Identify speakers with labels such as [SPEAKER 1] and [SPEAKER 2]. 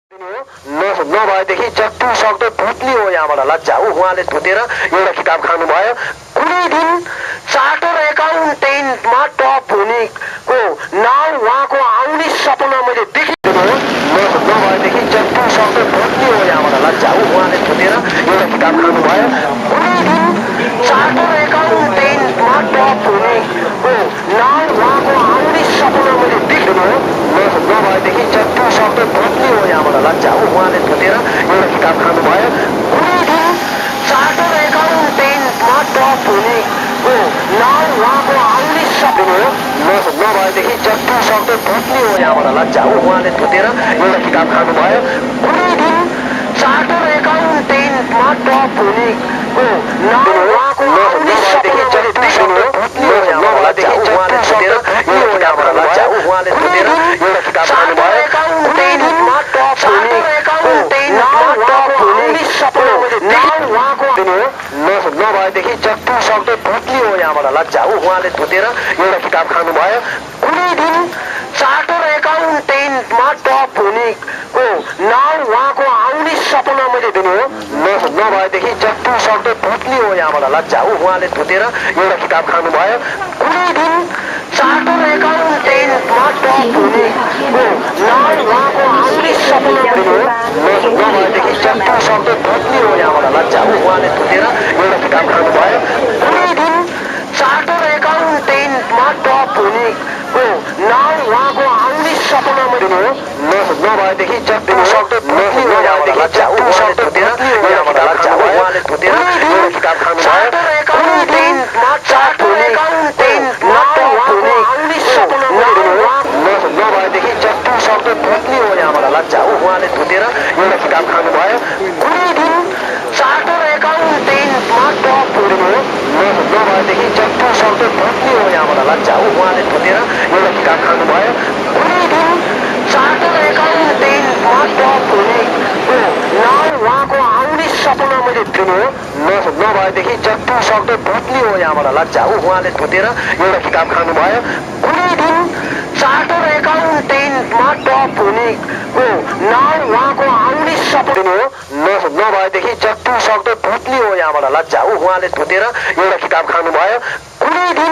[SPEAKER 1] नभएदेखि जति सक्दो धुत्ने हो यहाँबाट लज्जा उहाँले धुतेर एउटा किताब खानुभयो। कुनै दिन चार्टर एकाउन्टेन्टमा टप हुनेको नाम उहाँको आउने सपना मैले देखिदिनु हो। नभएदेखि जति सक्दो धुत्ने हो यहाँबाट लज्जा उहाँले धुतेर एउटा किताब खानुभयो। कुनै दिन चार्टर एकाउन्टेन्टमा टप हुनेको नाम उहाँको आउने सपना मैले देखिदिनु हो। नभएदेखि जति सक्दो धुत्ने हो यहाँबाट लज्जा उहाँले धुतेर एउटा किताब खानुभयो। कुनै दिन चार्टर एकाउन्टेन्टमा टप हुनेको नाम उहाँको आउने सपना हो। नभएदेखि जति सक्दो धुत्ने हो यहाँबाट लज्जा उहाँले धुतेर एउटा किताब खानुभयो। कुनै दिन चार्टर एकाउन्टेन्टमा टप हुनेको नाम उहाँको आउने सपना मैले देखिदिनु हो। नभएदेखि जति सक्दो धुत्ने हो यहाँबाट लज्जा उहाँले धुतेर एउटा किताब खानुभयो। एकाउन्टेन्टमा टप हुनेको नाम उहाँको आउने सपना मैले नाम उहाँको नभएदेखि जति सक्दो धुत्ने हो यहाँबाट लज्जा उहाँले धुतेर एउटा किताब खानुभयो। कुनै दिन चार्टर एकाउन्टेन्टमा टप हुनेको नाम उहाँको आउने सपना मैले दिनु हो। नभएदेखि जति सक्दो धुत्ने हो यहाँबाट लज्जा उहाँले धुतेर एउटा किताब खानुभयो। कुनै दिन चार्टर एकाउन्टेन्टमा टप हुनेको नाम उहाँको आउने सपना दिनु हो। नभएदेखि जति सक्दो धुत्ने हो यहाँबाट लज्जा उहाँले धुतेर एउटा किताब खानुभयो। कुनै दिन चार्टर एकाउन्टेन्टमा टप हुनेको नाम उहाँको आउने सपना दिनु हो। नभएदेखि जति सक्दो धुत्ने हो यहाँबाट लज्जा उहाँले धुतेर यहाँबाट लज्जा उहाँले धुतेर एउटा किताब खानुभयो। कुनै दिन चार्टर एकाउन्टेन्टमा टप हुनेको सपना दिनु हो। नभएदेखि जति सक्दो धुत्ने हो यहाँबाट लज्जा उहाँले धुतेर एउटा किताब खानुभयो। कुनै दिन चार्टर एकाउन्टेन्टमा टप हुनु हो। नभएदेखि जति सक्दो धुत्ने हो यहाँबाट लज्जा उहाँले धुतेर एउटा किताब खानुभयो। कुनै दिन चार्टर एकाउन्टेन्टमा टप हुनेको नाम उहाँको आउने सपना मैले दिनु हो। नभएदेखि जति सक्दो धुत्ने हो यहाँबाट लज्जा उहाँले धुतेर एउटा किताब खानुभयो। कुनै दिन चार्टर एकाउन्टेन्टमा टप हुनेको नाम उहाँको आउने सपना दिनु हो। नभएदेखि जति सक्दो धुत्ने हो यहाँबाट लज्जा उहाँले धुतेर एउटा किताब खानुभयो। कुनै दिन